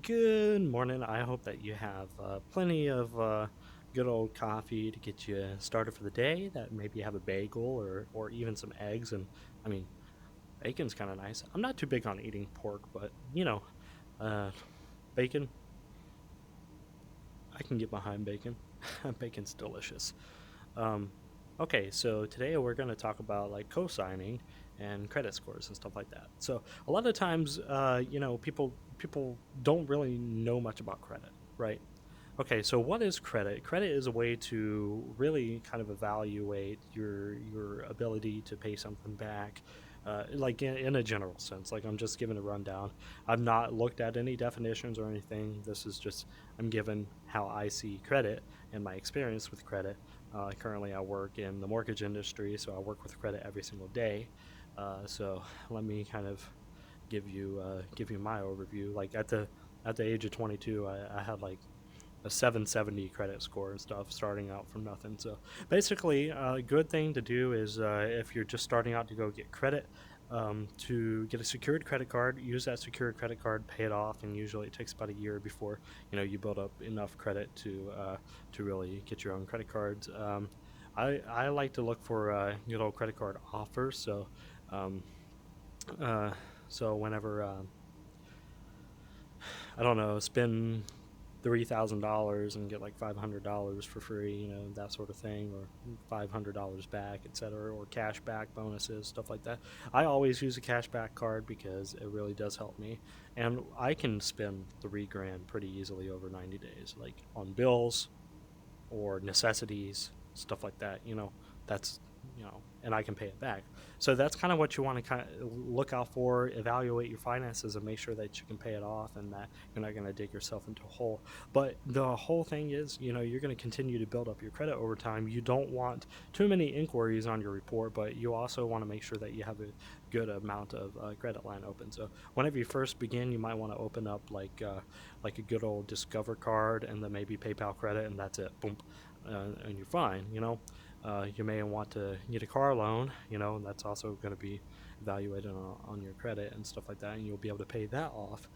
Good morning. I hope that you have plenty of good old coffee to get you started for the day. That maybe you have a bagel or even some eggs. And I mean, bacon's kind of nice. I'm not too big on eating pork, but uh, bacon, I can get behind bacon. Bacon's delicious. Um, okay, so today we're going to talk about like co-signing and credit scores and stuff like that. So a lot of times, people don't really know much about credit, right? Okay, so what is credit? Credit is a way to really kind of evaluate your ability to pay something back, like in a general sense. Like I'm just giving a rundown. I've not looked at any definitions or anything. This is just I'm given how I see credit and my experience with credit. Currently, I work in the mortgage industry, so I work with credit every single day. So let me kind of give you my overview. Like at the age of 22, I had like a 770 credit score and stuff starting out from nothing. So basically, a good thing to do is if you're just starting out to go get credit, to get a secured credit card, use that secured credit card, pay it off, and usually it takes about a year before you build up enough credit to really get your own credit cards. I like to look for good old credit card offers. Um, uh, so whenever I don't know, spend $3,000 and get like $500 for free, that sort of thing, or $500 back, etc., or cash back bonuses, stuff like that. I always use a cash back card because it really does help me, and I can spend 3 grand pretty easily over 90 days, like on bills or necessities, stuff like that. That's and I can pay it back. So that's kind of what you want to kind of look out for, evaluate your finances, and make sure that you can pay it off, and that you're not going to dig yourself into a hole. But the whole thing is, you're going to continue to build up your credit over time. You don't want too many inquiries on your report, but you also want to make sure that you have a good amount of credit line open. So whenever you first begin, you might want to open up like a good old Discover card, and then maybe PayPal credit, and that's it. Boom, and you're fine. You may want to get a car loan. And that's also going to be evaluated on your credit and stuff like that, and you'll be able to pay that off,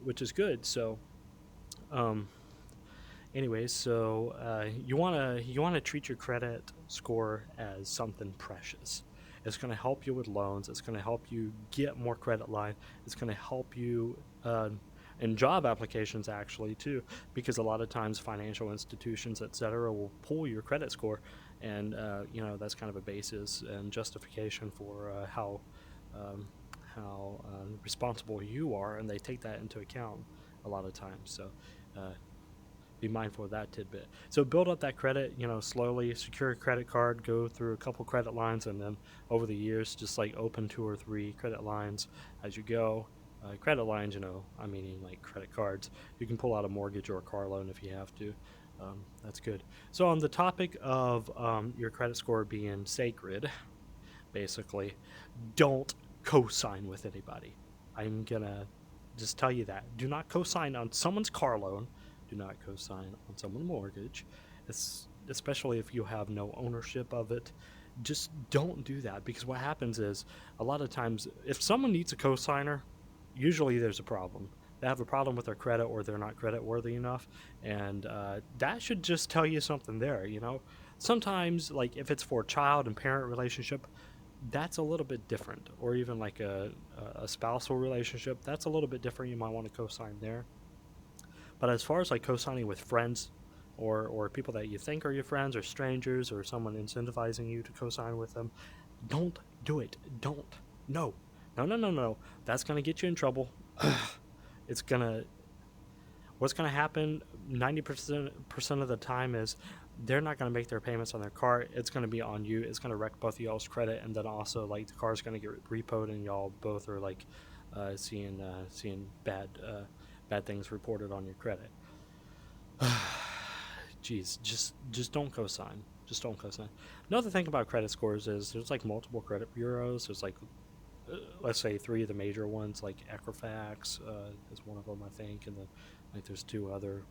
which is good. So, um, anyways, so you wanna treat your credit score as something precious. It's going to help you with loans. It's going to help you get more credit line. It's going to help you in job applications actually too, because a lot of times financial institutions, etc., will pull your credit score, and that's kind of a basis and justification for um, how responsible you are, and they take that into account a lot of times. So. Uh, be mindful of that tidbit. So build up that credit, slowly. Secure a credit card, go through a couple credit lines, and then over the years, just like open 2 or 3 credit lines as you go. Credit lines, I mean like credit cards. You can pull out a mortgage or a car loan if you have to. That's good. So on the topic of your credit score being sacred, basically, don't co-sign with anybody. I'm gonna just tell you that. Do not co-sign on someone's car loan. Do not co-sign on someone's mortgage. Especially if you have no ownership of it. Just don't do that, because what happens is a lot of times if someone needs a co-signer, usually there's a problem. They have a problem with their credit, or they're not credit worthy enough, and that should just tell you something there. Sometimes, like if it's for a child and parent relationship, that's a little bit different, or even like a spousal relationship, that's a little bit different. You might want to co-sign there. But as far as like co-signing with friends, or people that you think are your friends, or strangers, or someone incentivizing you to co-sign with them, don't do it. Don't. No. No, no, no, no. That's going to get you in trouble. it's going to What's going to happen 90% of the time is they're not going to make their payments on their car. It's going to be on you. It's going to wreck both of y'all's credit, and then also like the car's going to get repoed, and y'all both are like seeing bad things reported on your credit. Jeez, just don't co-sign. Just don't co-sign. Another thing about credit scores is there's like multiple credit bureaus. There's like let's say 3 of the major ones, like Equifax is one of them, I think, and then like there's 2 other.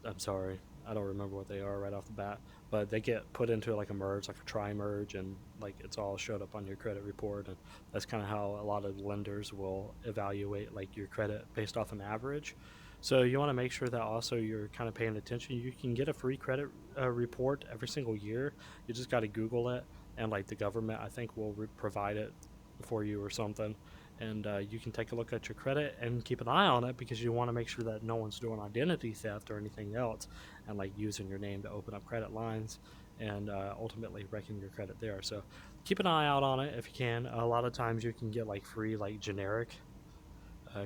I'm sorry, I don't remember what they are right off the bat, but they get put into like a merge, like a tri-merge, and like it's all showed up on your credit report. And that's kind of how a lot of lenders will evaluate like your credit based off an average. So you want to make sure that also you're kind of paying attention. You can get a free credit report every single year. You just got to Google it, and like the government, I think, will provide it for you or something. And you can take a look at your credit and keep an eye on it, because you want to make sure that no one's doing identity theft or anything else, and like using your name to open up credit lines, and ultimately wrecking your credit there. So keep an eye out on it if you can. A lot of times you can get like free, like generic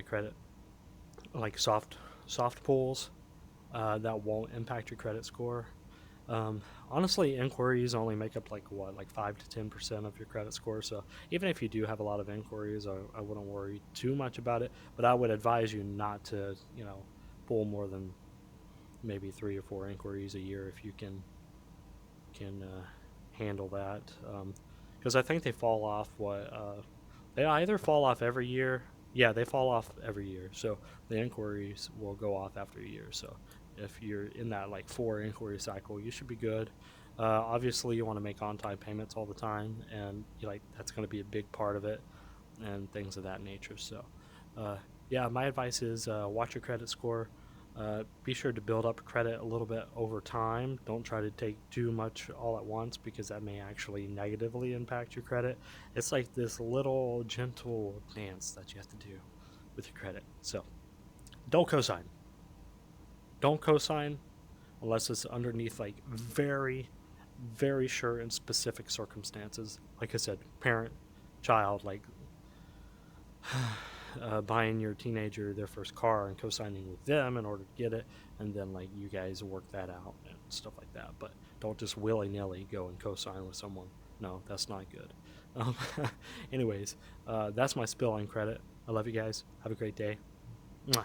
credit, like soft pulls that won't impact your credit score. Honestly, inquiries only make up like what, like 5 to 10% of your credit score. So even if you do have a lot of inquiries, I wouldn't worry too much about it. But I would advise you not to, pull more than maybe 3 or 4 inquiries a year if you can handle that. Because I think they fall off. They either fall off every year. Yeah, they fall off every year. So the inquiries will go off after a year. So if you're in that like 4 inquiry cycle, you should be good. Obviously, you want to make on-time payments all the time, and that's going to be a big part of it, and things of that nature. So, yeah, my advice is watch your credit score. Be sure to build up credit a little bit over time. Don't try to take too much all at once, because that may actually negatively impact your credit. It's like this little gentle dance that you have to do with your credit. So don't cosign. Don't cosign unless it's underneath like very, very sure and specific circumstances. Like I said, parent, child, like buying your teenager their first car and co-signing with them in order to get it, and then like you guys work that out and stuff like that. But don't just willy-nilly go and co-sign with someone. No, that's not good. um, Anyways, that's my spill on credit. I love you guys. Have a great day. Mwah.